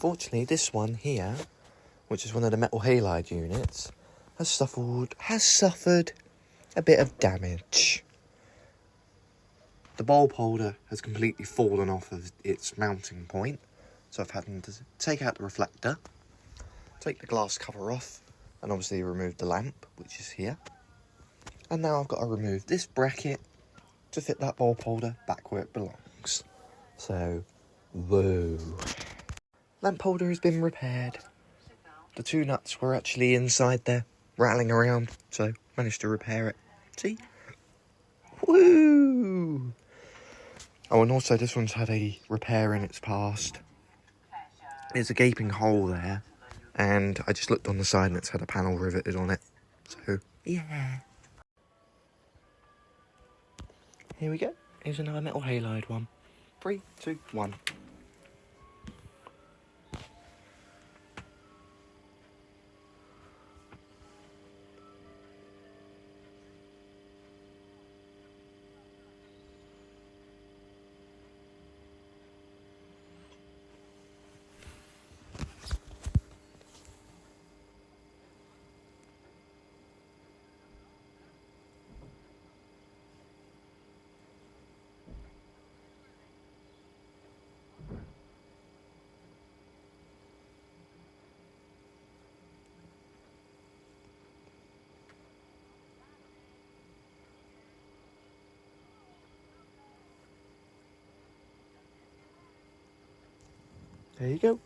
unfortunately this one here, which is one of the Metal Halide units, has suffered a bit of damage. The bulb holder has completely fallen off of its mounting point, so I've had to take out the reflector, take the glass cover off, and obviously remove the lamp, which is here. And now I've got to remove this bracket to fit that bulb holder back where it belongs. So, whoa. Lamp holder has been repaired. The two nuts were actually inside there, rattling around, so managed to repair it. See? Woo! Oh, and also this one's had a repair in its past. There's a gaping hole there, and I just looked on the side and it's had a panel riveted on it. So, yeah. Here we go. Here's another Metal Halide one. 3, 2, 1. There you go.